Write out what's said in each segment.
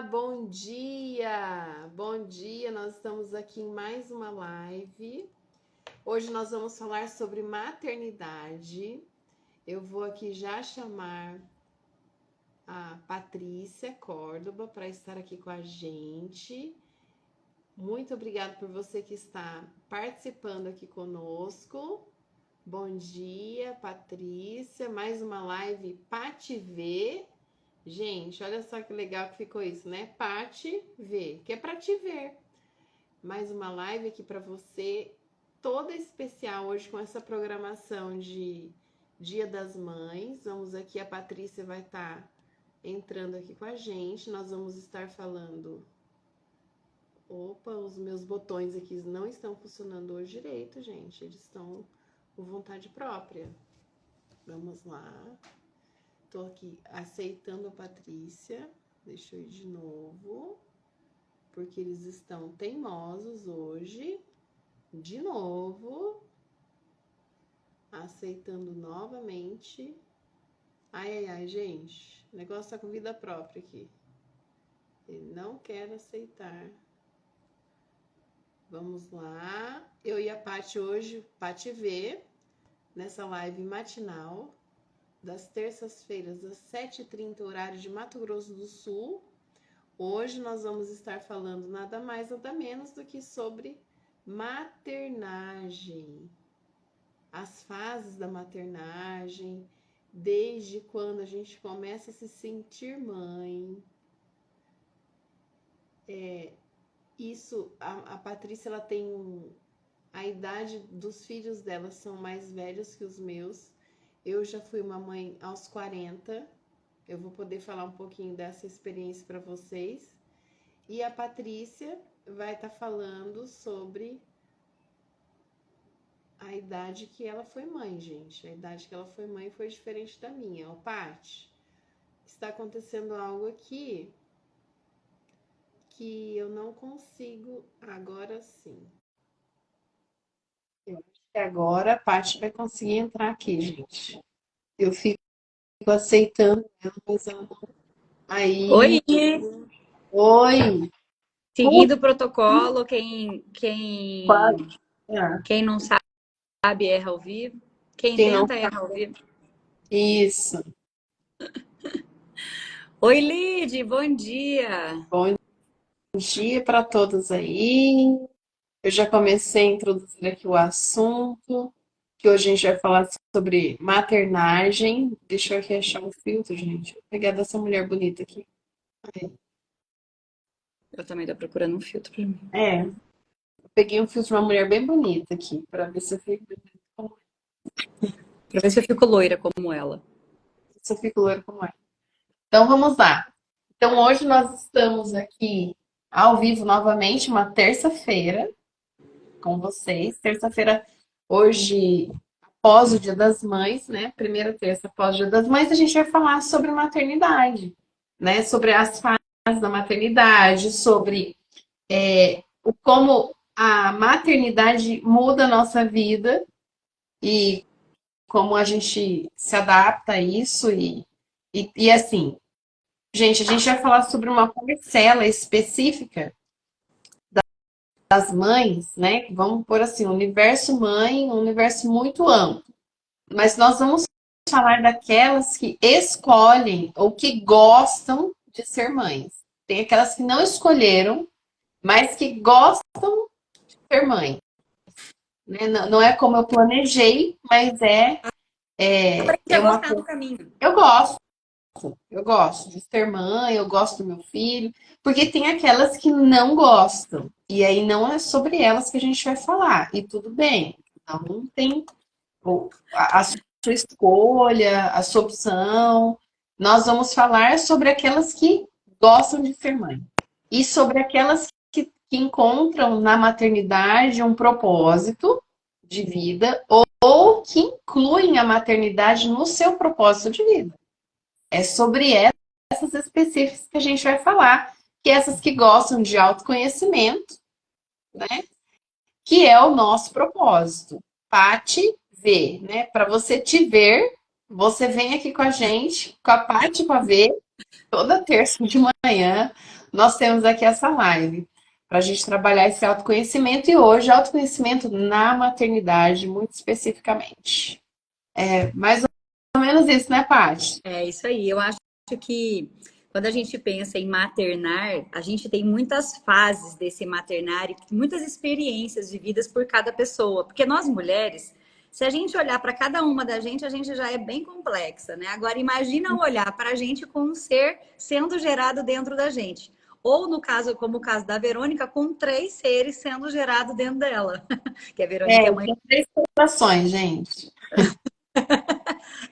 Bom dia! Bom dia, nós estamos aqui em mais uma live. Hoje nós vamos falar sobre maternidade. Eu vou aqui já chamar a Patrícia Córdoba para estar aqui com a gente. Muito obrigada por você que está participando aqui conosco. Bom dia, Patrícia. Mais uma live Pati V. Gente, olha só que legal que ficou isso, né? Pati V, que é para te ver. Mais uma live aqui para você, toda especial hoje com essa programação de Dia das Mães. Vamos aqui, a Patrícia vai estar entrando aqui com a gente. Nós vamos estar falando... Opa, os meus botões aqui não estão funcionando hoje direito, gente. Eles estão com vontade própria. Vamos lá. Tô aqui aceitando a Patrícia. Deixa eu ir de novo. Porque eles estão teimosos hoje. De novo. Aceitando novamente. Ai, gente. O negócio tá com vida própria aqui. Ele não quer aceitar. Vamos lá. Eu e a Pati hoje, Pati V, nessa live matinal, das terças-feiras, às 7h30, horário de Mato Grosso do Sul. Hoje nós vamos estar falando nada mais, nada menos do que sobre maternagem. As fases da maternagem, desde quando a gente começa a se sentir mãe. A Patrícia, ela tem a idade dos filhos dela são mais velhos que os meus. Eu já fui uma mãe aos 40. Eu vou poder falar um pouquinho dessa experiência para vocês. E a Patrícia vai estar falando sobre a idade que ela foi mãe, gente. A idade que ela foi mãe foi diferente da minha. Ó, Pati, está acontecendo algo aqui que eu não consigo agora sim. Eu acho que agora a Pati vai conseguir entrar aqui, gente. Eu fico aceitando ela, mas ela não... Aí. Oi! Oi! Seguindo o protocolo, quem não sabe erra ao vivo. Quem não tenta erra ao vivo. Isso. Oi, Lid, bom dia! Bom dia para todos aí. Eu já comecei a introduzir aqui o assunto, que hoje a gente vai falar sobre maternagem. Deixa eu aqui achar um filtro, gente. Vou pegar dessa mulher bonita aqui. Eu também tô procurando um filtro pra mim. Eu peguei um filtro de uma mulher bem bonita aqui, para ver se eu fico Pra ver se eu fico loira como ela. loira como é. Então vamos lá. Então hoje nós estamos aqui ao vivo novamente, uma terça-feira, com vocês. Terça-feira, hoje, após o Dia das Mães, né? Primeira terça após o Dia das Mães, a gente vai falar sobre maternidade, né? Sobre as fases da maternidade, sobre como a maternidade muda a nossa vida e como a gente se adapta a isso e assim, gente, a gente vai falar sobre uma parcela específica das mães, né? Vamos pôr assim, o universo mãe, um universo muito amplo. Mas nós vamos falar daquelas que escolhem ou que gostam de ser mães. Tem aquelas que não escolheram, mas que gostam de ser mãe. Né? Não é como eu planejei, mas é uma coisa. Do caminho. Eu gosto de ser mãe, eu gosto do meu filho, porque tem aquelas que não gostam. E aí não é sobre elas que a gente vai falar. E tudo bem. Não tem a sua escolha, a sua opção. Nós vamos falar sobre aquelas que gostam de ser mãe. E sobre aquelas que encontram na maternidade um propósito de vida ou que incluem a maternidade no seu propósito de vida. É sobre essas específicas que a gente vai falar, que essas que gostam de autoconhecimento, né? Que é o nosso propósito. Pati V, né? Para você te ver, você vem aqui com a gente, com a Pati para ver, toda terça de manhã, nós temos aqui essa live para a gente trabalhar esse autoconhecimento e hoje autoconhecimento na maternidade, muito especificamente. É mais ou menos isso, né, Paty? É isso aí. Eu acho que quando a gente pensa em maternar, a gente tem muitas fases desse maternar e muitas experiências vividas por cada pessoa. Porque nós mulheres, se a gente olhar para cada uma da gente, a gente já é bem complexa, né? Agora, imagina olhar para a gente com um ser sendo gerado dentro da gente. Ou no caso, como o caso da Verônica, com três seres sendo gerados dentro dela. Que a Verônica é É, mãe. são três situações, gente.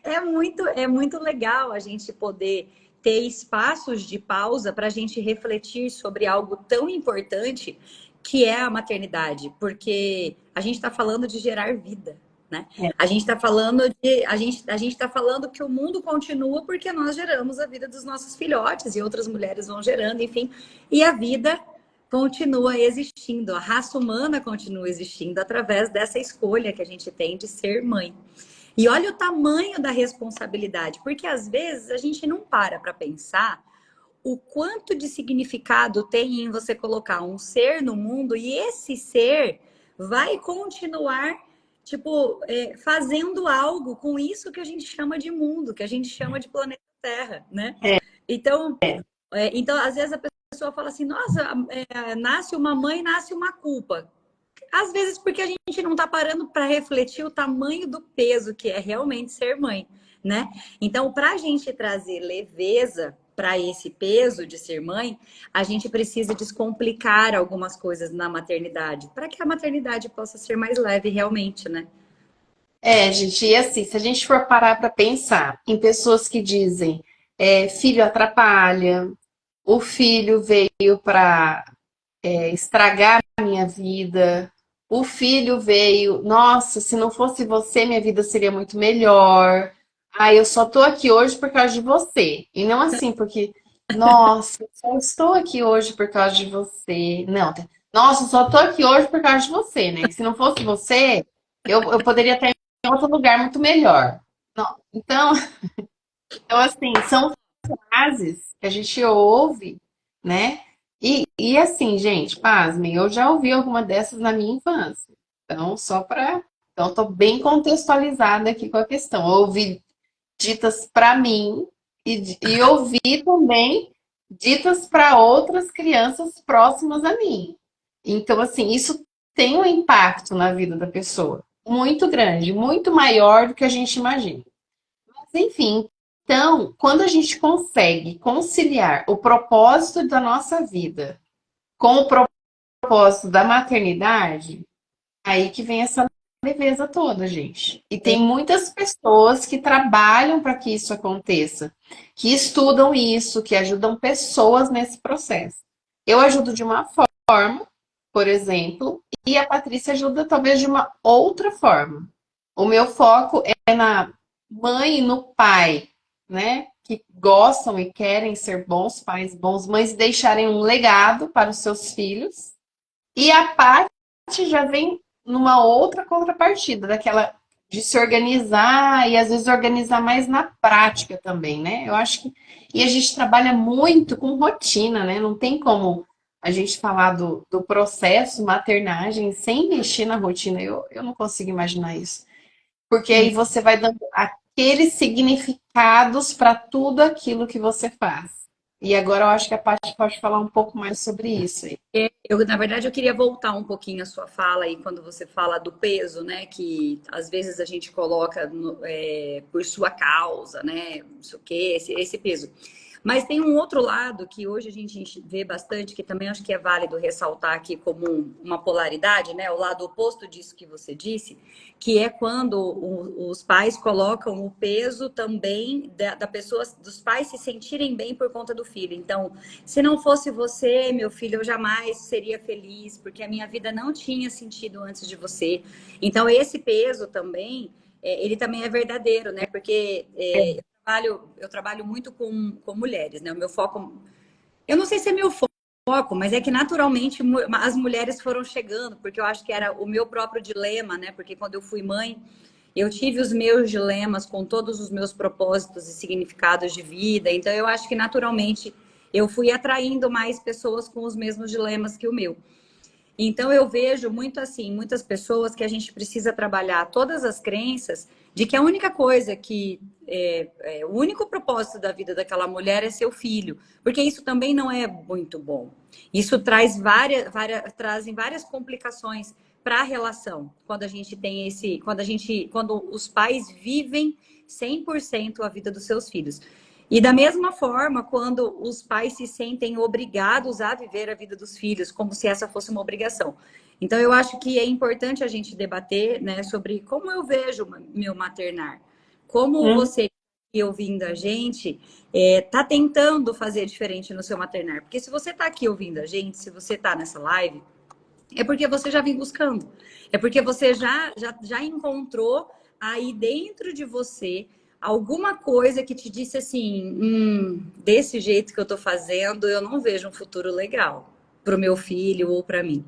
É muito legal a gente poder ter espaços de pausa para a gente refletir sobre algo tão importante que é a maternidade, porque a gente está falando de gerar vida, né? É, A gente está falando a gente está falando que o mundo continua porque nós geramos a vida dos nossos filhotes e outras mulheres vão gerando, enfim, e a vida continua existindo, a raça humana continua existindo através dessa escolha que a gente tem de ser mãe. E olha o tamanho da responsabilidade, porque às vezes a gente não para pensar o quanto de significado tem em você colocar um ser no mundo e esse ser vai continuar, tipo, fazendo algo com isso que a gente chama de mundo, que a gente chama de planeta Terra, né? é, Então, então às vezes a pessoa fala assim, nossa, nasce uma mãe, nasce uma culpa. Às vezes porque a gente não está parando para refletir o tamanho do peso que é realmente ser mãe, né? Então, para a gente trazer leveza para esse peso de ser mãe, a gente precisa descomplicar algumas coisas na maternidade, para que a maternidade possa ser mais leve realmente, né? gente, e assim, se a gente for parar para pensar em pessoas que dizem filho atrapalha, o filho veio para estragar a minha vida, o filho veio, nossa, se não fosse você, minha vida seria muito melhor. Ah, eu só tô aqui hoje por causa de você. E não assim, porque, nossa, eu só estou aqui hoje por causa de você. Não, nossa, eu só tô aqui hoje por causa de você, né? Se não fosse você, eu poderia estar em outro lugar muito melhor. Não, então, assim, são frases que a gente ouve, né? E assim, gente, pasmem, eu já ouvi alguma dessas na minha infância. Então, só para. Então, estou bem contextualizada aqui com a questão. Eu ouvi ditas para mim e ouvi também ditas para outras crianças próximas a mim. Então, assim, isso tem um impacto na vida da pessoa muito grande, muito maior do que a gente imagina. Mas, enfim, então, quando a gente consegue conciliar o propósito da nossa vida com o propósito da maternidade, aí que vem essa leveza toda, gente. E tem muitas pessoas que trabalham para que isso aconteça, que estudam isso, que ajudam pessoas nesse processo. Eu ajudo de uma forma, por exemplo, e a Patrícia ajuda talvez de uma outra forma. O meu foco é na mãe e no pai, né? Que gostam e querem ser bons pais, bons mães, e deixarem um legado para os seus filhos. E a parte já vem numa outra contrapartida, daquela de se organizar e às vezes organizar mais na prática também, né? Eu acho que. E a gente trabalha muito com rotina, né? Não tem como a gente falar do processo maternagem sem mexer na rotina. Eu não consigo imaginar isso. Porque aí você vai dando aqueles significados para tudo aquilo que você faz. E agora eu acho que a Paty pode falar um pouco mais sobre isso aí. Na verdade, eu queria voltar um pouquinho a sua fala aí quando você fala do peso, né? Que às vezes a gente coloca por sua causa, né? Não sei o quê, esse peso. Mas tem um outro lado que hoje a gente vê bastante, que também acho que é válido ressaltar aqui como uma polaridade, né? O lado oposto disso que você disse, que é quando os pais colocam o peso também da pessoa, dos pais se sentirem bem por conta do filho. Então, se não fosse você, meu filho, eu jamais seria feliz, porque a minha vida não tinha sentido antes de você. Então, esse peso também, ele também é verdadeiro, né? Porque eu trabalho muito com mulheres, né? O meu foco, eu não sei se é meu foco, mas é que naturalmente as mulheres foram chegando, porque eu acho que era o meu próprio dilema, né? Porque quando eu fui mãe, eu tive os meus dilemas com todos os meus propósitos e significados de vida. Então, eu acho que naturalmente eu fui atraindo mais pessoas com os mesmos dilemas que o meu. Então eu vejo muito assim, muitas pessoas que a gente precisa trabalhar todas as crenças de que a única coisa que o único propósito da vida daquela mulher é seu filho, porque isso também não é muito bom. Isso traz trazem várias complicações para a relação quando a gente tem quando os pais vivem 100% a vida dos seus filhos. E da mesma forma, quando os pais se sentem obrigados a viver a vida dos filhos, como se essa fosse uma obrigação. Então, eu acho que é importante a gente debater, né, sobre como eu vejo meu maternar. Como você, ouvindo a gente, tá tentando fazer diferente no seu maternar. Porque se você está aqui ouvindo a gente, se você está nessa live, é porque você já vem buscando. É porque você já encontrou aí dentro de você alguma coisa que te disse assim, desse jeito que eu tô fazendo, eu não vejo um futuro legal pro meu filho ou para mim.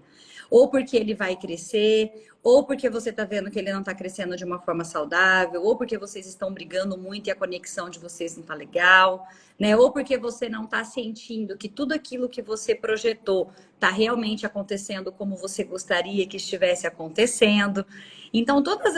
Ou porque ele vai crescer, ou porque você tá vendo que ele não tá crescendo de uma forma saudável, ou porque vocês estão brigando muito e a conexão de vocês não tá legal, né? Ou porque você não tá sentindo que tudo aquilo que você projetou tá realmente acontecendo como você gostaria que estivesse acontecendo. Então, todas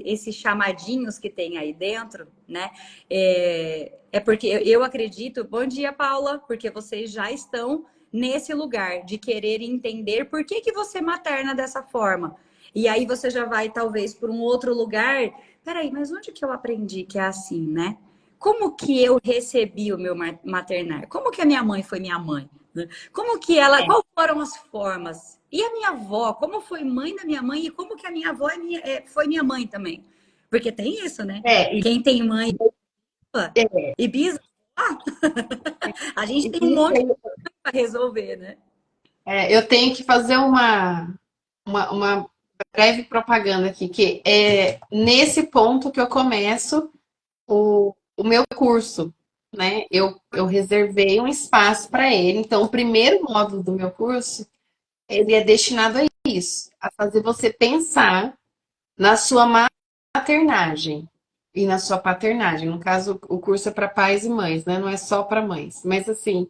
esses chamadinhos que tem aí dentro, né? É porque eu acredito. Bom dia, Paula, porque vocês já estão nesse lugar de querer entender por que você materna dessa forma. E aí você já vai, talvez, para um outro lugar. Peraí, mas onde que eu aprendi que é assim, né? Como que eu recebi o meu maternar? Como que a minha mãe foi minha mãe? Como que ela, quais foram as formas? E a minha avó, como foi mãe da minha mãe e como que a minha avó foi minha mãe também? Porque tem isso, né? Quem tem mãe e bisavó, a gente tem um monte de coisa para resolver, né? Eu tenho que fazer uma breve propaganda aqui, que é nesse ponto que eu começo o meu curso, né? Eu reservei um espaço para ele. Então, o primeiro módulo do meu curso, ele é destinado a isso, a fazer você pensar na sua maternagem e na sua paternagem. No caso, o curso é para pais e mães, né? Não é só para mães. Mas assim,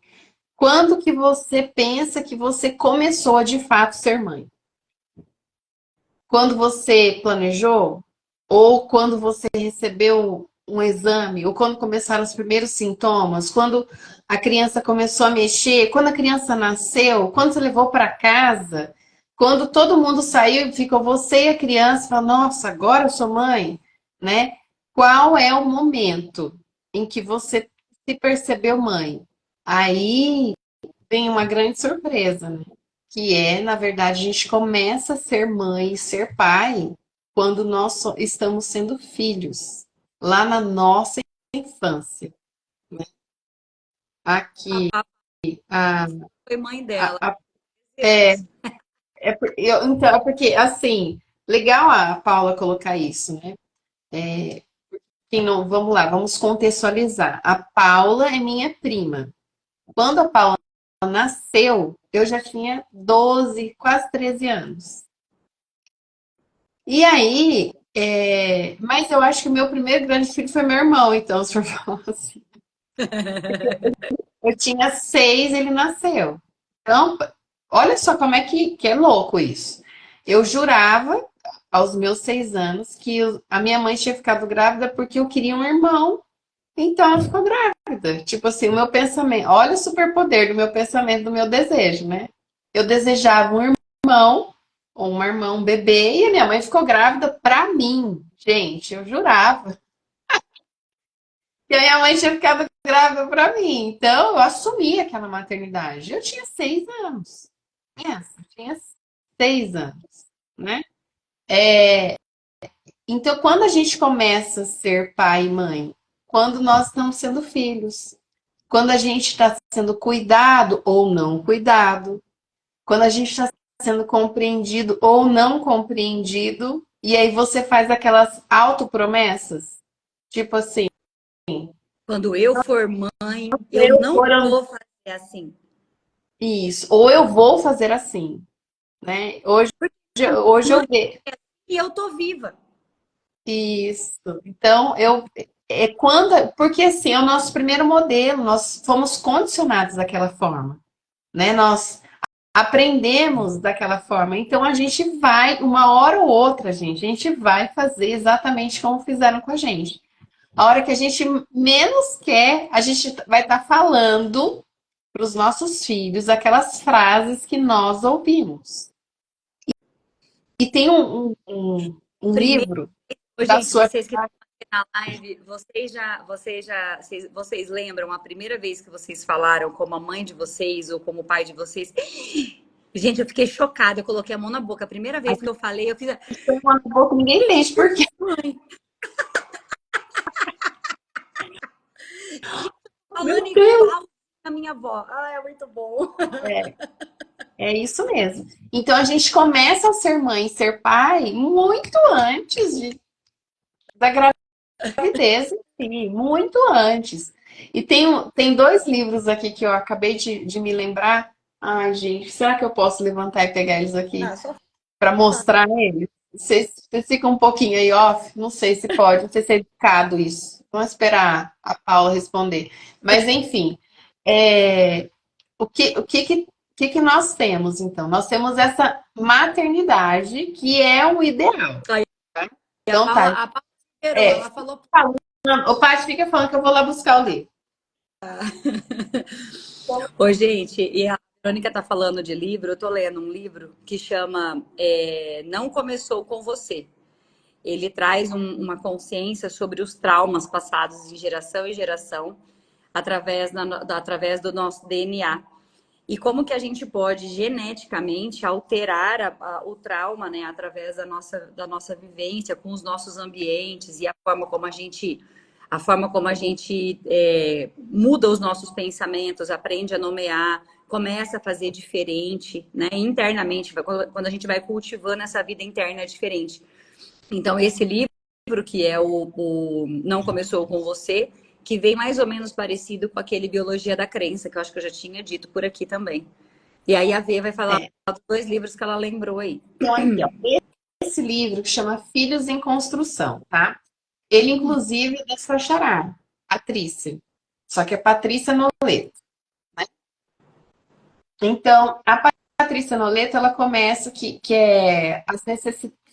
quando que você pensa que você começou a de fato ser mãe? Quando você planejou? Ou quando você recebeu um exame? Ou quando começaram os primeiros sintomas? Quando a criança começou a mexer? Quando a criança nasceu? Quando você levou para casa? Quando todo mundo saiu e ficou você e a criança, fala, nossa, agora eu sou mãe, né? Qual é o momento em que você se percebeu mãe? Aí vem uma grande surpresa, né? Que é, na verdade, a gente começa a ser mãe e ser pai quando nós estamos sendo filhos, lá na nossa infância. Aqui, A a, foi mãe a, dela. a- é, então, é porque, assim, legal a Paula colocar isso, né? Quem não, vamos lá, vamos contextualizar. A Paula é minha prima. Quando a Paula nasceu, eu já tinha 12, quase 13 anos. E aí, mas eu acho que o meu primeiro grande filho foi meu irmão, então, se for falar assim. Eu tinha 6, ele nasceu. Então, olha só como é que é louco isso. Eu jurava, aos meus 6 anos, que a minha mãe tinha ficado grávida porque eu queria um irmão, então ela ficou grávida. Tipo assim, o meu pensamento, olha o superpoder do meu pensamento, do meu desejo, né? Eu desejava um irmão, ou uma irmã, um bebê, e a minha mãe ficou grávida pra mim. Gente, eu jurava que a minha mãe tinha ficado grávida pra mim. Então, eu assumi aquela maternidade. Eu tinha 6 anos. Tinha 6 anos, né? Então, quando a gente começa a ser pai e mãe? Quando nós estamos sendo filhos. Quando a gente está sendo cuidado ou não cuidado. Quando a gente está sendo compreendido ou não compreendido. E aí você faz aquelas autopromessas. Tipo assim, Quando eu for mãe, eu eu não for vou fazer assim. isso, ou eu vou fazer assim, né? Hoje eu vejo E eu tô viva. isso. Então, porque assim, é o nosso primeiro modelo, nós fomos condicionados daquela forma, né? Nós aprendemos daquela forma. Então a gente vai, uma hora ou outra, gente, a gente vai fazer exatamente como fizeram com a gente. A hora que a gente menos quer, a gente vai estar falando para os nossos filhos aquelas frases que nós ouvimos. E tem um Primeiro, livro ô, da gente, sua. vocês que estão aqui na live, vocês lembram a primeira vez que vocês falaram como a mãe de vocês ou como o pai de vocês? Gente, eu fiquei chocada, eu coloquei a mão na boca. A primeira vez que eu falei, eu fiz Põe uma na boca, ninguém mexe, porque mãe, meu falando Deus, igual a minha avó. Ah, é muito bom. é isso mesmo. Então a gente começa a ser mãe e ser pai muito antes da gravidez, sim, muito antes. E tem dois livros aqui que eu acabei de me lembrar. Ai, gente, será que eu posso levantar e pegar eles aqui Ah, só para mostrar eles? Vocês ficam um pouquinho aí off? Não sei se pode, não sei se é educado isso. Vamos esperar a Paula responder. Mas, enfim, é, o que que nós temos, então? Nós temos essa maternidade que é o ideal. aí Então, tá. A Paula esperou, É, ela falou. o Paty fica falando que eu vou lá buscar o livro. Ô, gente, e a Verônica tá falando de livro, eu tô lendo um livro que chama Não Começou com Você. Ele traz uma consciência sobre os traumas passados de geração em geração através do nosso DNA. E como que a gente pode geneticamente alterar o trauma, né, através da nossa vivência com os nossos ambientes e a forma como a gente muda os nossos pensamentos, aprende a nomear, começa a fazer diferente, né, internamente, quando a gente vai cultivando essa vida interna diferente. Então, esse livro, que é o Não Começou com Você, que vem mais ou menos parecido com aquele Biologia da Crença, que eu acho que eu já tinha dito por aqui também. E aí a Vê vai falar É. dos dois livros que ela lembrou aí. Então, aqui, ó, esse livro que chama Filhos em Construção, tá? Ele, inclusive, é da sua xará, Patrícia. Só que é Patrícia Noleto. Então, a Patrícia Noleto, ela começa que é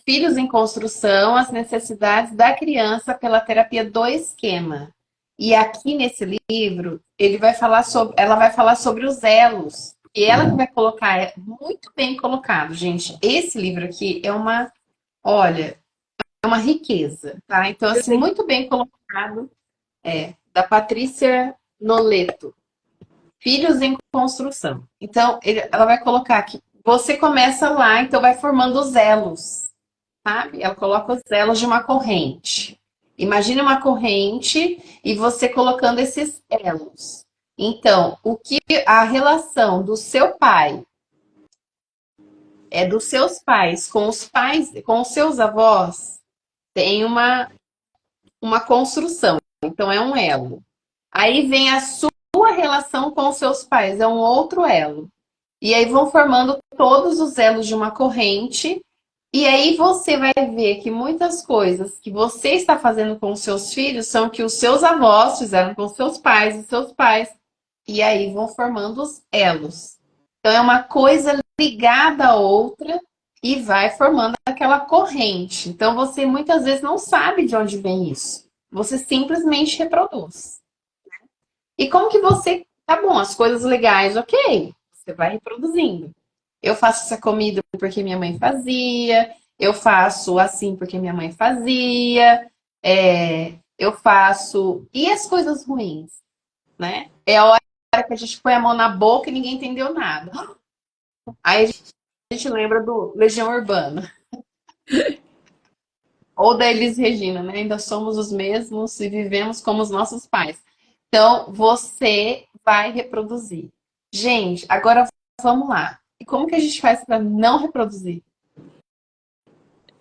Filhos em Construção, as necessidades da criança pela terapia do esquema. E aqui nesse livro, ela vai falar sobre os elos. E ela que vai colocar, é muito bem colocado, gente. Esse livro aqui olha, é uma riqueza, tá? Então, Eu assim, tenho muito bem colocado, da Patrícia Noleto. Filhos em construção. Então, ela vai colocar aqui. Você começa lá, então vai formando os elos, sabe? Ela coloca os elos de uma corrente. Imagine uma corrente e você colocando esses elos. Então, o que a relação do seu pai dos seus pais, com os seus avós, tem uma construção. Então, é um elo. Aí vem a sua relação com os seus pais, é um outro elo. E aí vão formando todos os elos de uma corrente. E aí você vai ver que muitas coisas que você está fazendo com os seus filhos são que os seus avós fizeram com os seus pais e seus pais. E aí vão formando os elos. Então é uma coisa ligada à outra e vai formando aquela corrente. Então você muitas vezes não sabe de onde vem isso. Você simplesmente reproduz. E como que você. Tá bom, as coisas legais, ok. Você vai reproduzindo. Eu faço essa comida porque minha mãe fazia. Eu faço assim porque minha mãe fazia. Eu faço. E as coisas ruins, né? É a hora que a gente põe a mão na boca e ninguém entendeu nada. Aí a gente lembra do Legião Urbana. Ou da Elis Regina, né? Ainda somos os mesmos e vivemos como os nossos pais. Então, você vai reproduzir. Gente, agora vamos lá. E como que a gente faz para não reproduzir?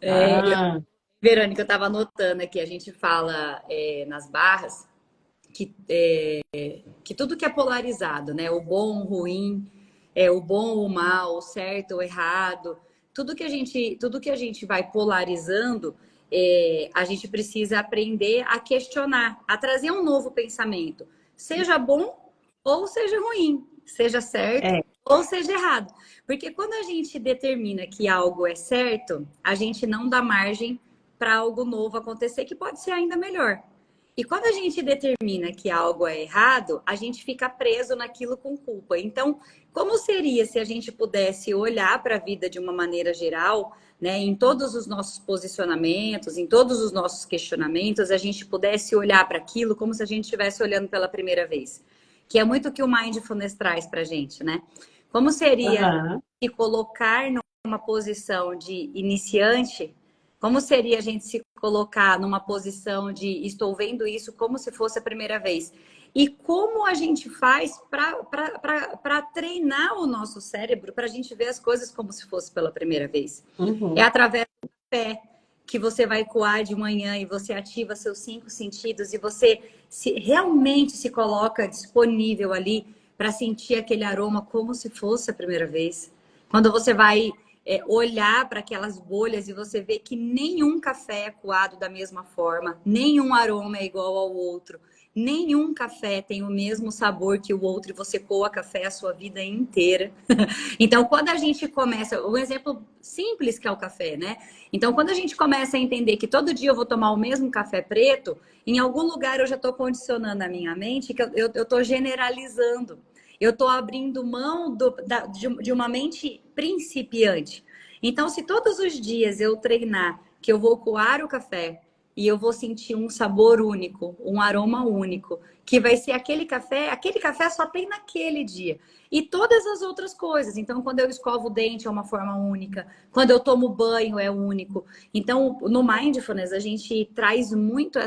Ah, Verônica, eu estava anotando aqui, a gente fala nas barras que tudo que é polarizado, né? O bom, o ruim, o bom, o mal, o certo, o errado, tudo que a gente vai polarizando a gente precisa aprender a questionar, a trazer um novo pensamento, seja bom ou seja ruim, seja certo É. ou seja errado. Porque quando a gente determina que algo é certo, a gente não dá margem para algo novo acontecer que pode ser ainda melhor. E quando a gente determina que algo é errado, a gente fica preso naquilo com culpa. Então, como seria se a gente pudesse olhar para a vida de uma maneira geral, né, em todos os nossos posicionamentos, em todos os nossos questionamentos, a gente pudesse olhar para aquilo como se a gente estivesse olhando pela primeira vez? Que é muito o que o Mindfulness traz para a gente, né? Como seria Aham. se colocar numa posição de iniciante? Como seria a gente se colocar numa posição de estou vendo isso como se fosse a primeira vez? E como a gente faz para treinar o nosso cérebro para a gente ver as coisas como se fosse pela primeira vez? É Uhum. através do café que você vai coar de manhã e você ativa seus 5 sentidos e você realmente se coloca disponível ali para sentir aquele aroma como se fosse a primeira vez. Quando você vai olhar para aquelas bolhas e você vê que nenhum café é coado da mesma forma, nenhum aroma é igual ao outro, nenhum café tem o mesmo sabor que o outro e você coa café a sua vida inteira. Então, quando a gente começa, um exemplo simples que é o café, né? Então, quando a gente começa a entender que todo dia eu vou tomar o mesmo café preto, em algum lugar eu já estou condicionando a minha mente que eu estou generalizando. Eu estou abrindo mão de uma mente principiante. Então, se todos os dias eu treinar que eu vou coar o café e eu vou sentir um sabor único, um aroma único, que vai ser aquele café só tem naquele dia. E todas as outras coisas. Então, quando eu escovo o dente é uma forma única, quando eu tomo banho é único. Então, no Mindfulness, a gente traz muito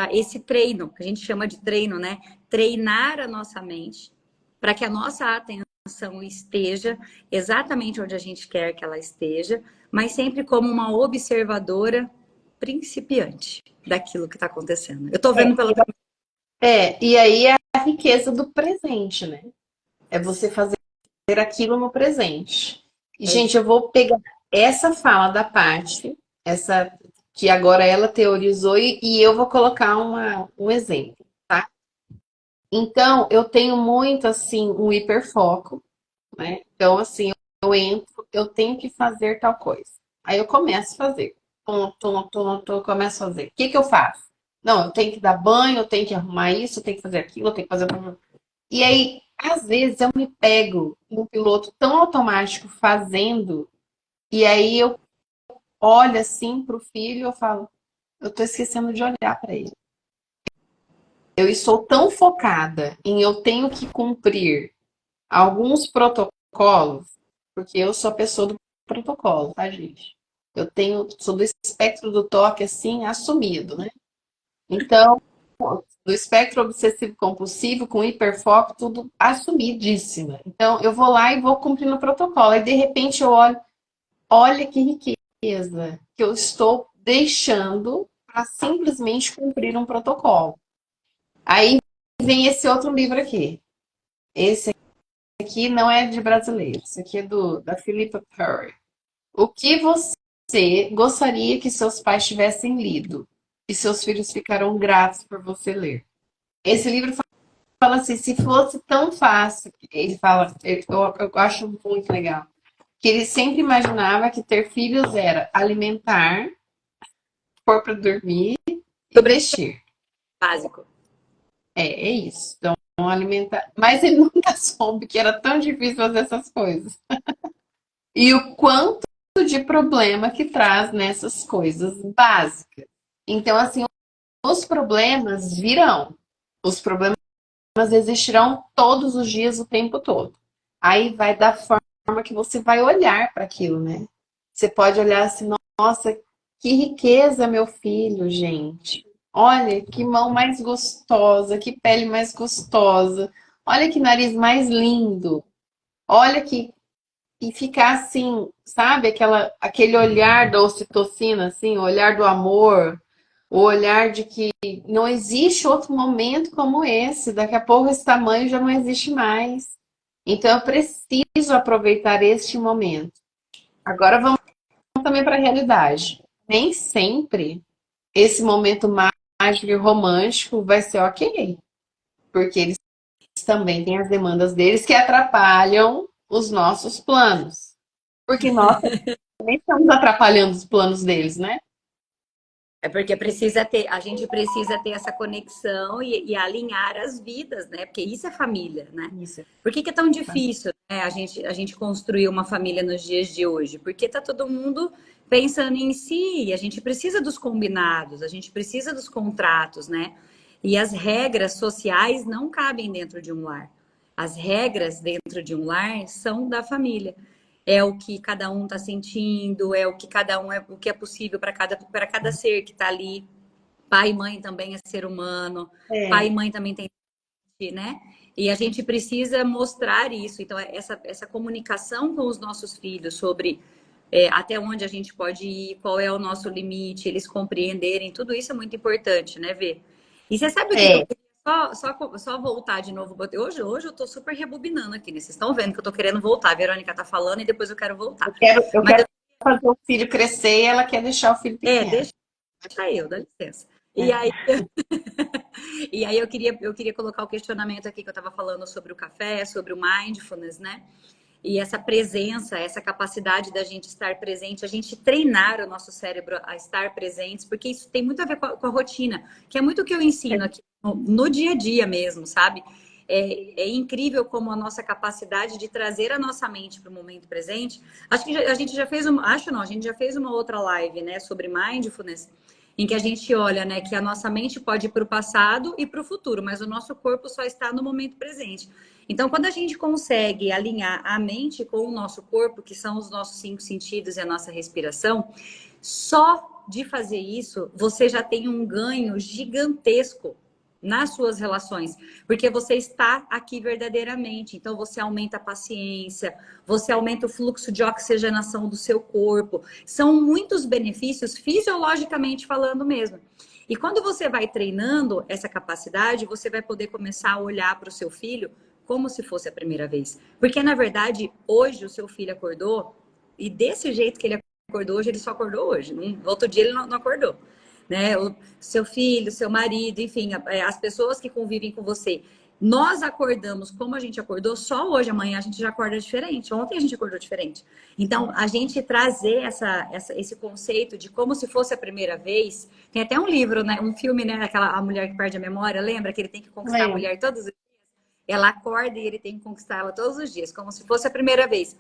esse treino, que a gente chama de treino, né? Treinar a nossa mente para que a nossa atenção esteja exatamente onde a gente quer que ela esteja, mas sempre como uma observadora principiante daquilo que está acontecendo. Eu estou vendo pela. E aí é a riqueza do presente, né? É você fazer aquilo no presente. E, gente, eu vou pegar essa fala da Paty, essa que agora ela teorizou, e eu vou colocar um exemplo, tá? Então, eu tenho muito, assim, um hiperfoco, né? Então, assim, eu entro, eu tenho que fazer tal coisa. Aí eu começo a fazer. Começo a fazer. O que que eu faço? Não, eu tenho que dar banho, eu tenho que arrumar isso, eu tenho que fazer aquilo, eu tenho que fazer. E aí, às vezes, eu me pego no piloto tão automático fazendo, e aí eu olho assim pro filho e eu falo, eu tô esquecendo de olhar para ele. Eu estou tão focada em eu tenho que cumprir alguns protocolos, porque eu sou a pessoa do protocolo, tá, gente? Sou do espectro do toque assim, assumido, né? Então, do espectro obsessivo compulsivo com hiperfoco, tudo assumidíssima. Então, eu vou lá e vou cumprindo o protocolo. Aí, de repente, eu olho, olha que riqueza que eu estou deixando para simplesmente cumprir um protocolo. Aí vem esse outro livro aqui. Esse aqui não é de brasileiro, esse aqui é da Philippa Perry. O que você gostaria que seus pais tivessem lido e seus filhos ficarão gratos por você ler? Esse livro fala assim, se fosse tão fácil, ele fala, eu acho muito legal, que ele sempre imaginava que ter filhos era alimentar, pôr para dormir e Sobre vestir. básico. É isso. Então, alimentar. Mas ele nunca soube que era tão difícil fazer essas coisas. E o quanto de problema que traz nessas coisas básicas. Então, assim, os problemas virão. Os problemas existirão todos os dias, o tempo todo. Aí vai da forma que você vai olhar para aquilo, né? Você pode olhar assim, nossa, que riqueza, meu filho, gente. Olha que mão mais gostosa, que pele mais gostosa. Olha que nariz mais lindo. Olha que e ficar assim, sabe, aquele olhar da ocitocina, assim, o olhar do amor, o olhar de que não existe outro momento como esse. Daqui a pouco esse tamanho já não existe mais. Então eu preciso aproveitar este momento. Agora vamos também para a realidade. nem sempre esse momento mágico e romântico vai ser ok. Porque eles também têm as demandas deles que atrapalham os nossos planos. Porque nós também estamos atrapalhando os planos deles, né? É porque a gente precisa ter essa conexão e alinhar as vidas, né? Porque isso é família, né? Isso. Por que que é tão difícil, né, a gente construir uma família nos dias de hoje? Porque tá todo mundo pensando em si, e a gente precisa dos combinados, a gente precisa dos contratos, né? E as regras sociais não cabem dentro de um lar. As regras dentro de um lar são da família. É o que cada um está sentindo, é o que cada um é, o que é possível para cada ser que está ali. Pai e mãe também é ser humano, pai e É, mãe também tem, né? E a gente precisa mostrar isso. Então, essa comunicação com os nossos filhos sobre até onde a gente pode ir, qual é o nosso limite, eles compreenderem, tudo isso é muito importante, né, Vê? E você sabe o que eu é. queria só voltar de novo? Hoje eu tô super rebobinando aqui, né? Vocês estão vendo que eu tô querendo voltar. A Verônica tá falando e depois eu quero voltar. Eu Mas quero fazer o filho crescer e ela quer deixar o filho pequeno. deixa eu, dá licença. E É. aí, e aí eu queria colocar o questionamento aqui que eu estava falando sobre o café, sobre o mindfulness, né? E essa presença, essa capacidade da gente estar presente, a gente treinar o nosso cérebro a estar presentes, porque isso tem muito a ver com a rotina, que é muito o que eu ensino aqui no dia a dia mesmo, sabe? É incrível como a nossa capacidade de trazer a nossa mente para o momento presente. Acho que a gente já fez uma, acho não, a gente já fez uma outra live, né, sobre mindfulness, em que a gente olha, né, que a nossa mente pode ir para o passado e para o futuro, mas o nosso corpo só está no momento presente. Então, quando a gente consegue alinhar a mente com o nosso corpo, que são os nossos 5 sentidos e a nossa respiração, só de fazer isso, você já tem um ganho gigantesco nas suas relações, porque você está aqui verdadeiramente. Então, você aumenta a paciência, você aumenta o fluxo de oxigenação do seu corpo. São muitos benefícios fisiologicamente falando mesmo. E quando você vai treinando essa capacidade, você vai poder começar a olhar para o seu filho como se fosse a primeira vez. Porque, na verdade, hoje o seu filho acordou e desse jeito que ele acordou hoje, ele só acordou hoje. No outro dia ele não acordou. Né? O seu filho, seu marido, enfim, as pessoas que convivem com você. Nós acordamos como a gente acordou só hoje, amanhã a gente já acorda diferente. Ontem a gente acordou diferente. Então, a gente trazer esse conceito de como se fosse a primeira vez. Tem até um livro, né? Um filme, né? Aquela A Mulher que Perde a Memória, lembra que ele tem que conquistar a Lembro. mulher todos os dias? Ela acorda e ele tem que conquistar ela todos os dias, como se fosse a primeira vez.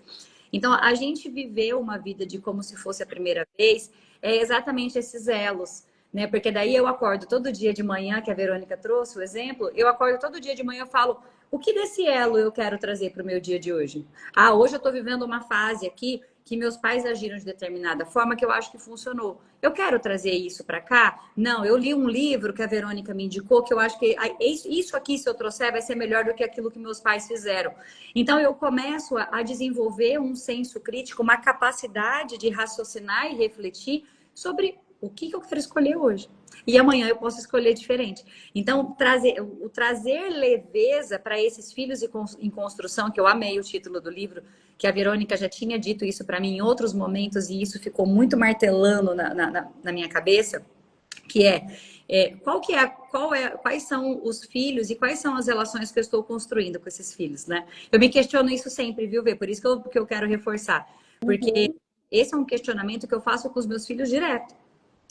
Então, a gente viver uma vida de como se fosse a primeira vez é exatamente esses elos, né? Porque daí eu acordo todo dia de manhã, que a Verônica trouxe o exemplo, eu acordo todo dia de manhã e falo, o que desse elo eu quero trazer para o meu dia de hoje? Ah, hoje eu estou vivendo uma fase aqui que meus pais agiram de determinada forma que eu acho que funcionou. Eu quero trazer isso para cá? Não, eu li um livro que a Verônica me indicou que eu acho que isso aqui, se eu trouxer, vai ser melhor do que aquilo que meus pais fizeram. Então, eu começo a desenvolver um senso crítico, uma capacidade de raciocinar e refletir sobre o que eu quero escolher hoje. E amanhã eu posso escolher diferente. Então, trazer leveza para esses filhos em construção, que eu amei o título do livro, que a Verônica já tinha dito isso para mim em outros momentos, e isso ficou muito martelando na minha cabeça, que quais são os filhos e quais são as relações que eu estou construindo com esses filhos, né? Eu me questiono isso sempre, viu, Vê? Por isso que eu quero reforçar. Porque Uhum. esse é um questionamento que eu faço com os meus filhos direto.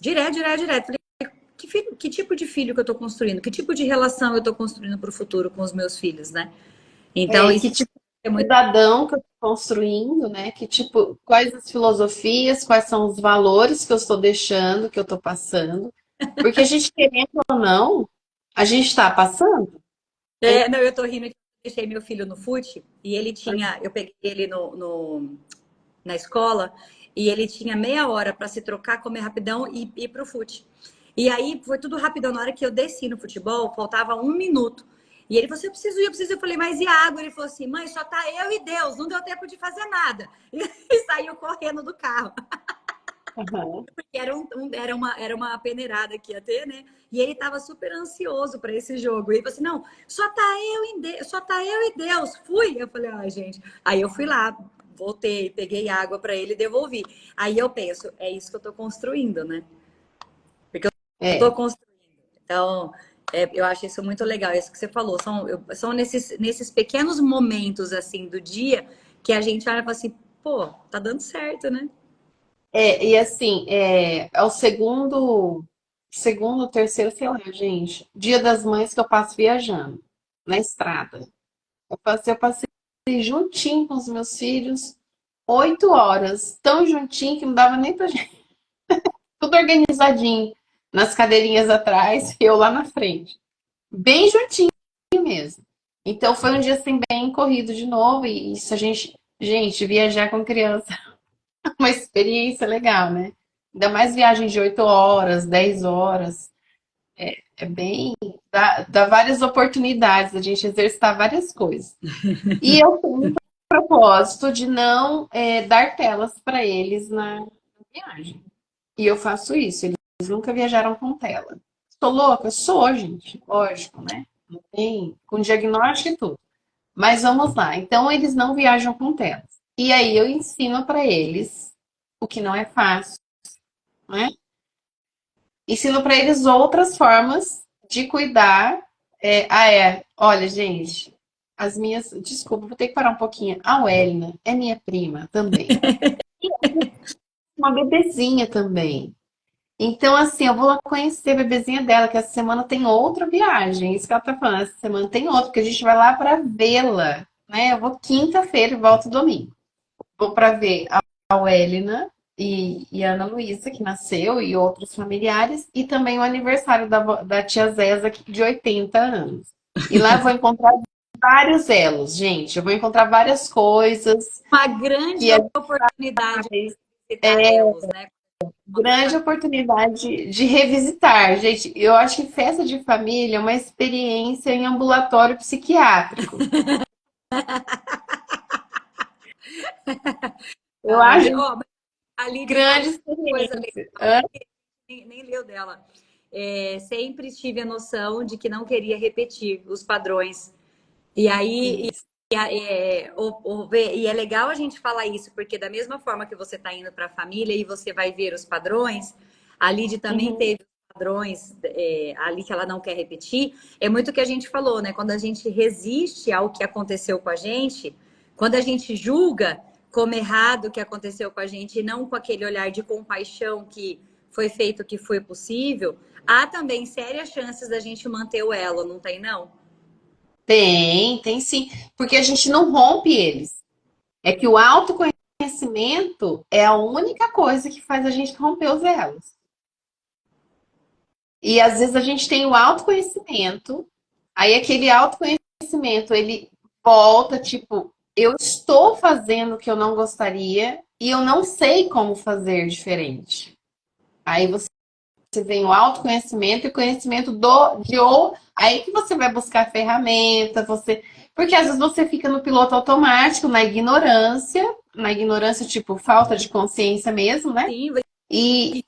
Direto, direto, direto. Falei, que tipo de filho que eu estou construindo? Que tipo de relação eu estou construindo para o futuro com os meus filhos, né? Então, Que isso tipo é de muito. cidadão que eu estou construindo, né? Que tipo, quais as filosofias, quais são os valores que eu estou deixando, que eu estou passando. Porque a gente, querendo ou não, a gente está passando. Não, eu tô rindo que eu deixei meu filho no fute e ele tinha. Eu peguei ele na escola e ele tinha meia hora para se trocar, comer rapidão e ir pro fute. E aí foi tudo rapidão. Na hora que eu desci no futebol, faltava 1 minuto. E ele falou assim: eu preciso ir, eu preciso. Eu falei, mas e a água? Ele falou assim: mãe, só tá eu e Deus, não deu tempo de fazer nada. E saiu correndo do carro. Uhum. Porque era uma peneirada que ia ter, né? E ele tava super ansioso para esse jogo. E ele falou assim: não, só tá eu e Deus, Fui. Eu falei, ai, gente. Aí eu fui lá, voltei, peguei água para ele e devolvi. Aí eu penso, é isso que eu tô construindo, né? Eu tô É, construindo. Então, eu acho isso muito legal, isso que você falou. São nesses pequenos momentos, assim, do dia que a gente olha e fala assim, pô, tá dando certo, né? e assim, é o segundo, terceiro, sei lá, gente, Dia das Mães que eu passo viajando na estrada. Eu passei juntinho com os meus filhos, 8 horas, tão juntinho que não dava nem pra gente, tudo organizadinho, nas cadeirinhas atrás, eu lá na frente, bem juntinho mesmo. Então foi um dia assim bem corrido de novo, e isso gente, viajar com criança é uma experiência legal, né? Ainda mais viagem de 8 horas, 10 horas. É bem. Dá várias oportunidades a gente exercitar várias coisas. E eu tenho o propósito de não dar telas para eles na viagem. E eu faço isso. Eles nunca viajaram com tela. Sou louca? Sou, gente. Lógico, né? Não tem, com diagnóstico e tudo. Mas vamos lá. Então, eles não viajam com telas. E aí eu ensino para eles, o que não é fácil, né? Ensino para eles outras formas de cuidar. Olha, gente, as minhas. Desculpa, vou ter que parar um pouquinho. A Welina é minha prima também. Uma bebezinha também. Então, assim, eu vou lá conhecer a bebezinha dela, que essa semana tem outra viagem. Isso que ela tá falando. Essa semana tem outra, porque a gente vai lá para vê-la, né? Eu vou quinta-feira e volto domingo. Vou para ver a Welina e a Ana Luísa, que nasceu, e outros familiares, e também o aniversário da tia Zeza, de 80 anos. E lá eu vou encontrar vários elos, gente. Eu vou encontrar várias coisas Uma grande que a oportunidade gente de visitar elos, né? grande oportunidade de revisitar. Gente, eu acho que festa de família é uma experiência em ambulatório psiquiátrico. Eu Ai, acho ó, a Lid falou grande uma coisa experiência. legal, nem leu dela. Sempre tive a noção de que não queria repetir os padrões. E aí, Isso. e é legal a gente falar isso, porque da mesma forma que você está indo para a família e você vai ver os padrões, a Lid também Uhum. teve padrões ali que ela não quer repetir. É muito o que a gente falou, né? Quando a gente resiste ao que aconteceu com a gente, quando a gente julga como errado o que aconteceu com a gente, e não com aquele olhar de compaixão que foi feito o que foi possível, há também sérias chances da gente manter o elo, não tem, não? Tem sim. Porque a gente não rompe eles. É que o autoconhecimento é a única coisa que faz a gente romper os elos. E às vezes a gente tem o autoconhecimento, aí aquele autoconhecimento ele volta, tipo, eu estou fazendo o que eu não gostaria e eu não sei como fazer diferente. Aí você vem o autoconhecimento e o conhecimento aí que você vai buscar ferramenta, porque às vezes você fica no piloto automático, na ignorância tipo falta de consciência mesmo, né? Sim, E,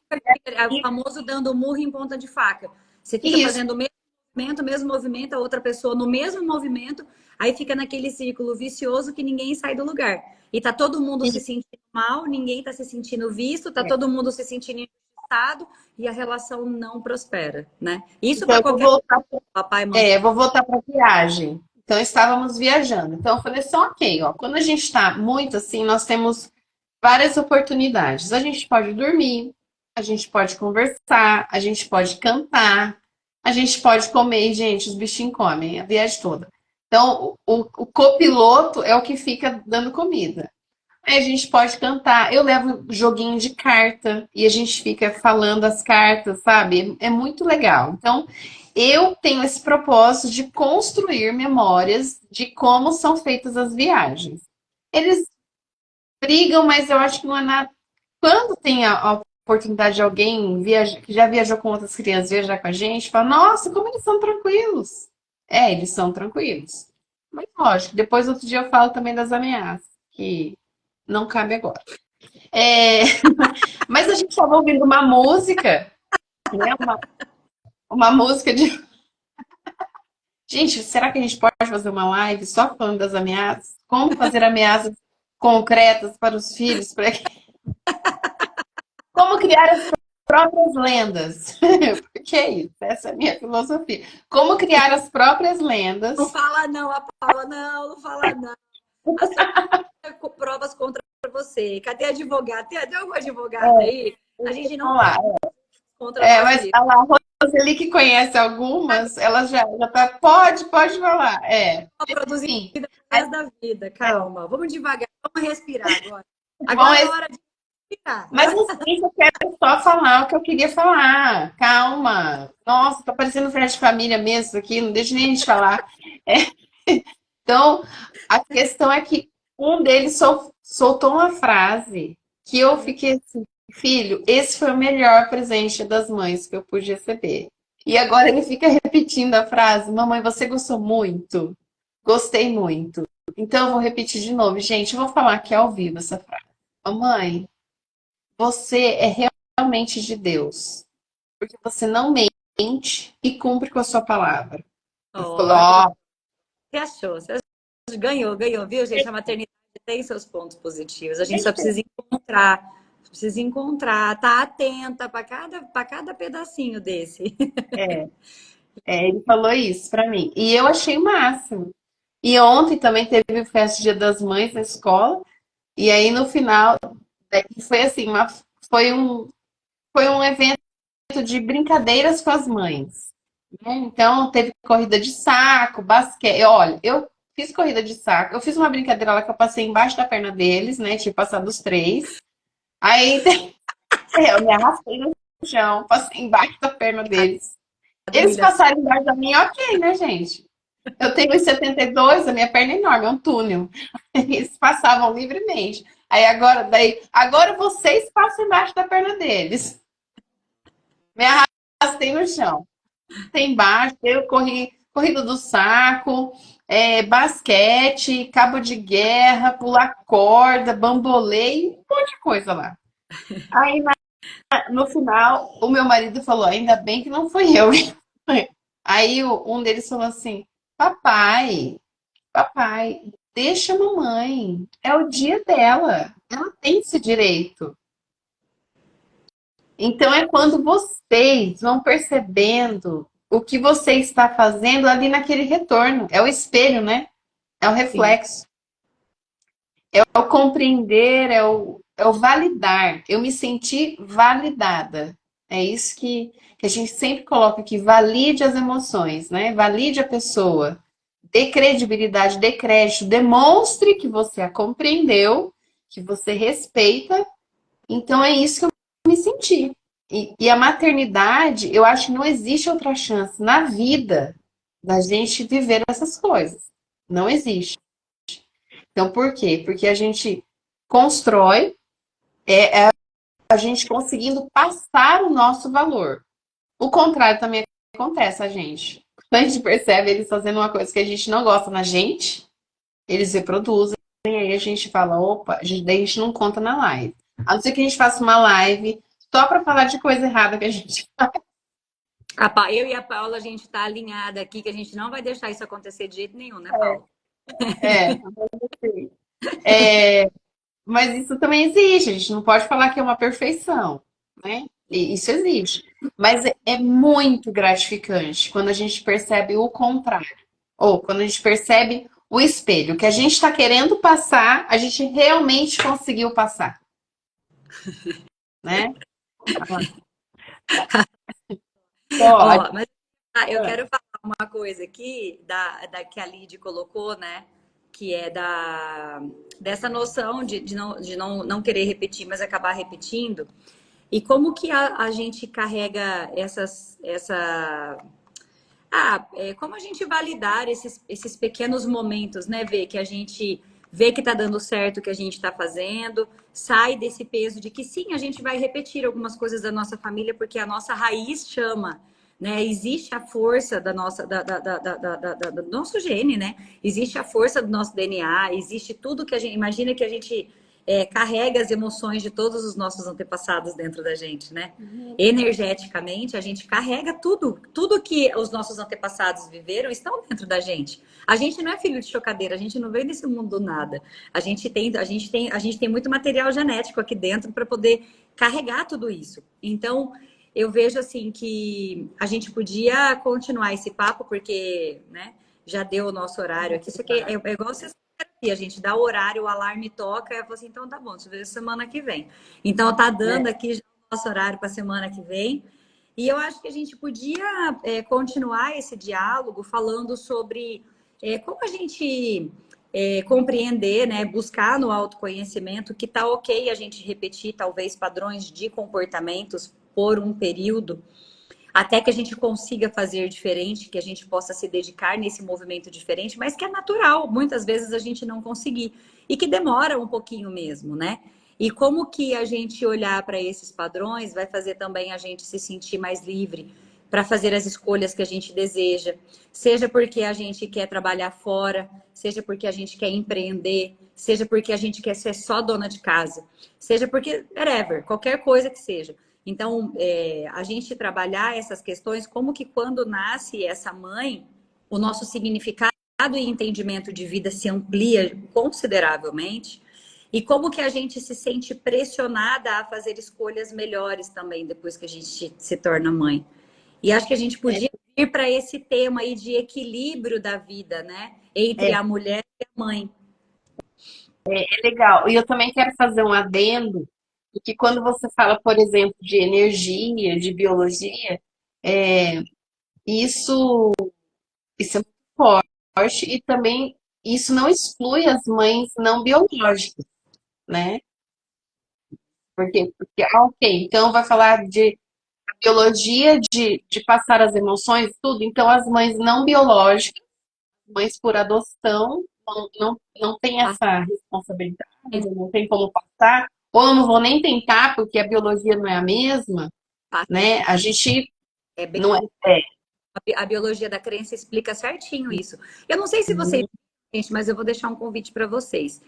é o famoso dando murro em ponta de faca. Você fica e isso fazendo o mesmo movimento, a outra pessoa no mesmo movimento, aí fica naquele círculo vicioso que ninguém sai do lugar. E tá todo mundo se sentindo mal, ninguém tá se sentindo visto, tá todo mundo se sentindo injustiçado e a relação não prospera, né? Isso então para eu vou qualquer voltar, papai, mamãe. eu vou voltar para a viagem. Então estávamos viajando. Então eu falei assim, ok, ó, quando a gente está muito assim, nós temos várias oportunidades. A gente pode dormir, a gente pode conversar, a gente pode cantar, a gente pode comer, e, gente, os bichinhos comem a viagem toda. Então, o copiloto é o que fica dando comida. Aí a gente pode cantar. Eu levo joguinho de carta e a gente fica falando as cartas, sabe? É muito legal. Então, eu tenho esse propósito de construir memórias de como são feitas as viagens. Eles brigam, mas eu acho que não é nada. Quando tem a oportunidade de alguém que já viajou com outras crianças viajar com a gente, fala, nossa, como eles são tranquilos. É, eles são tranquilos. Mas lógico, depois outro dia eu falo também das ameaças, que não cabe agora. É, mas a gente estava ouvindo uma música, né? Uma música de. Gente, será que a gente pode fazer uma live só falando das ameaças? Como fazer ameaças concretas para os filhos, para como criar as próprias lendas. Porque é isso, essa é a minha filosofia. Como criar as próprias Não lendas. fala não, a Paula, não, não fala não. A sua provas contra você. Cadê advogado? Tem algum advogado aí? A gente não Vamos fala lá. contra nós Mas mesmos. a La Roseli, que conhece algumas, ela já tá. Pode falar. Produzir Sim. o resto da vida. Calma. Vamos devagar. Vamos respirar agora. Bom, Agora é hora de respirar. mas assim, eu quero só falar o que eu queria falar. Calma. Nossa, tá parecendo festa de família mesmo isso aqui, não deixa nem a gente falar. Então, a questão é que um deles soltou uma frase que eu fiquei assim, filho, esse foi o melhor presente das mães que eu pude receber. E agora ele fica repetindo a frase: mamãe, você gostou muito? Gostei muito. Então eu vou repetir de novo, gente. Eu vou falar aqui ao vivo essa frase. Mamãe, você é realmente de Deus, porque você não mente e cumpre com a sua palavra. Eu falo, Ó, ó, você achou? Você ganhou, ganhou, viu, gente? A maternidade tem seus pontos positivos. A gente só precisa encontrar. Precisa encontrar, tá atenta para cada pedacinho desse. ele falou isso pra mim. E eu achei o máximo. E ontem também teve o festa Dia das Mães na escola. E aí no final foi assim, foi um, foi um evento de brincadeiras com as mães. Né? Então teve corrida de saco, basquete. Olha, eu fiz corrida de saco. Eu fiz uma brincadeira lá que eu passei embaixo da perna deles, né? Tinha passado os três. Aí eu me arrastei no chão, passei embaixo da perna deles. Eles Humilhação. passaram embaixo da minha, ok, né, gente? Eu tenho 1,72, a minha perna é enorme, é um túnel. Eles passavam livremente. Aí agora vocês passam embaixo da perna deles. Me arrastei no chão. Tem embaixo, eu corrida do saco, basquete, cabo de guerra, pular corda, bambolê, um monte de coisa lá. Aí no final, o meu marido falou: ainda bem que não fui eu. Aí um deles falou assim: papai, deixa a mamãe. É o dia dela. Ela tem esse direito. Então é quando vocês vão percebendo o que você está fazendo ali naquele retorno. É o espelho, né? É o Sim. reflexo. É o compreender, é o validar. Eu me senti validada. É isso que a gente sempre coloca aqui. Valide as emoções, né? Valide a pessoa. Dê credibilidade, dê crédito. Demonstre que você a compreendeu, que você respeita. Então é isso que eu me senti. E a maternidade, eu acho que não existe outra chance na vida da gente viver essas coisas. Não existe. Então, por quê? Porque a gente constrói a gente conseguindo passar o nosso valor. O contrário também acontece a gente. Quando a gente percebe eles fazendo uma coisa que a gente não gosta na gente, eles reproduzem, e aí a gente fala, opa, daí a gente não conta na live. A não ser que a gente faça uma live só para falar de coisa errada que a gente faz. Eu e a Paula, a gente tá alinhada aqui, que a gente não vai deixar isso acontecer de jeito nenhum, né, Paula? É, mas isso também existe, a gente não pode falar que é uma perfeição, né? E isso existe. Mas é muito gratificante quando a gente percebe o contrário. Ou quando a gente percebe o espelho. O que a gente está querendo passar, a gente realmente conseguiu passar. Né? Pode. Ó, mas eu quero falar uma coisa aqui da que a Lid colocou, né? Que é dessa noção de não querer repetir, mas acabar repetindo. E como que a gente carrega como a gente validar esses pequenos momentos, né? Ver que a gente vê que tá dando certo o que a gente está fazendo, sai desse peso de que sim, a gente vai repetir algumas coisas da nossa família, porque a nossa raiz chama. Né? Existe a força da nossa, do nosso gene, né? Existe a força do nosso DNA, existe tudo que a gente imagina que a gente carrega as emoções de todos os nossos antepassados dentro da gente, né? Energeticamente, a gente carrega tudo que os nossos antepassados viveram estão dentro da gente. A gente não é filho de chocadeira, a gente não veio desse mundo do nada. A gente tem muito material genético aqui dentro para poder carregar tudo isso. Então, eu vejo assim que a gente podia continuar esse papo, porque, né, já deu o nosso horário aqui. Isso aqui é igual você, a gente dá o horário, o alarme toca, e eu falo assim, então tá bom, deixa eu ver semana que vem. Então tá dando aqui já o nosso horário para semana que vem. E eu acho que a gente podia continuar esse diálogo falando sobre como a gente compreender, né, buscar no autoconhecimento que tá ok a gente repetir talvez padrões de comportamentos por um período, até que a gente consiga fazer diferente, que a gente possa se dedicar nesse movimento diferente, mas que é natural, muitas vezes a gente não conseguir, e que demora um pouquinho mesmo, né? E como que a gente olhar para esses padrões vai fazer também a gente se sentir mais livre para fazer as escolhas que a gente deseja, seja porque a gente quer trabalhar fora, seja porque a gente quer empreender, seja porque a gente quer ser só dona de casa, seja porque, whatever, qualquer coisa que seja. Então, a gente trabalhar essas questões, como que quando nasce essa mãe, o nosso significado e entendimento de vida se amplia consideravelmente, e como que a gente se sente pressionada a fazer escolhas melhores também depois que a gente se torna mãe. E acho que a gente podia ir para esse tema aí de equilíbrio da vida, né? Entre a mulher e a mãe. É legal. E eu também quero fazer um adendo, porque quando você fala, por exemplo, de energia, de biologia, é, isso, isso é muito forte e também isso não exclui as mães não biológicas, né? Porque ok, então vai falar de biologia de passar as emoções, tudo. Então, as mães não biológicas, mães por adoção, não tem essa responsabilidade, não tem como passar, ou eu não vou nem tentar, porque a biologia não é a mesma, né? A gente É bem, não é. a biologia da crença explica certinho isso. Eu não sei se vocês, gente, mas eu vou deixar um convite para vocês.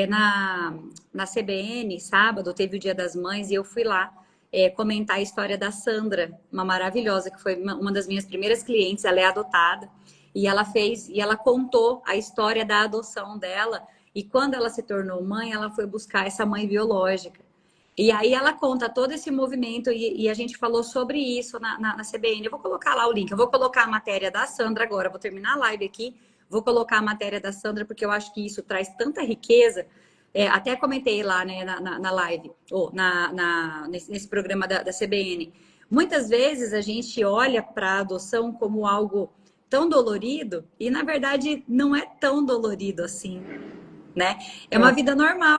Na CBN, sábado, teve o Dia das Mães e eu fui lá comentar a história da Sandra, uma maravilhosa, que foi uma das minhas primeiras clientes. Ela é adotada e ela contou a história da adoção dela. E quando ela se tornou mãe, ela foi buscar essa mãe biológica. E aí ela conta todo esse movimento e a gente falou sobre isso na CBN. Eu vou colocar lá o link, eu vou colocar a matéria da Sandra agora, vou terminar a live aqui, vou colocar a matéria da Sandra, porque eu acho que isso traz tanta riqueza. Até comentei lá, né, na live, ou nesse programa da CBN. Muitas vezes a gente olha para a adoção como algo tão dolorido e, na verdade, não é tão dolorido assim, né? É uma vida normal.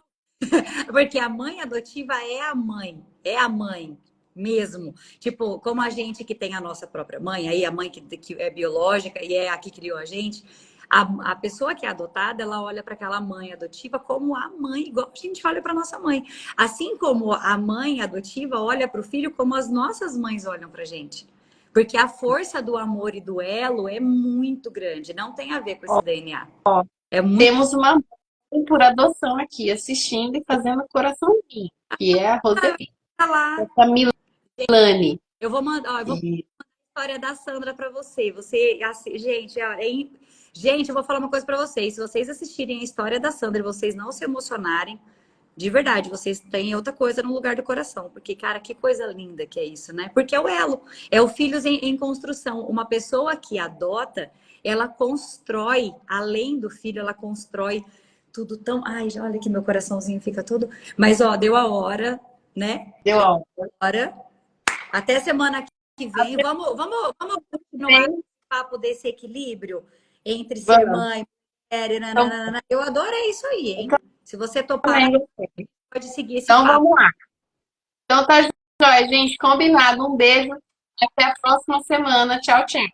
Porque a mãe adotiva é a mãe mesmo. Tipo, como a gente que tem a nossa própria mãe, aí a mãe que é biológica e é a que criou a gente, a pessoa que é adotada, ela olha para aquela mãe adotiva como a mãe, igual a gente olha para nossa mãe. Assim como a mãe adotiva olha para o filho como as nossas mães olham para a gente. Porque a força do amor e do elo é muito grande, não tem a ver com esse DNA. É muito. Temos uma mãe por adoção aqui, assistindo e fazendo coraçãozinho, que é a Roseli, Lá. a Milane. Eu vou mandar, ó, eu vou mandar a história da Sandra para você. Você, gente, gente, eu vou falar uma coisa para vocês. Se vocês assistirem a história da Sandra e vocês não se emocionarem, de verdade, vocês têm outra coisa no lugar do coração. Porque, cara, que coisa linda que é isso, né? Porque é o elo, é o filhos em construção. Uma pessoa que adota, ela constrói, além do filho, ela constrói tudo tão. Ai, olha que meu coraçãozinho fica todo. Mas, ó, deu a hora, né? Deu a Hora. Até semana que vem. Vamos continuar o papo desse equilíbrio entre ser mãe, mulher, nananana. Eu adorei isso aí, hein? Se você topar, pode seguir esse Então, papo. vamos lá. Então, tá jóia, gente. Combinado. Um beijo. Até a próxima semana. Tchau, tchau.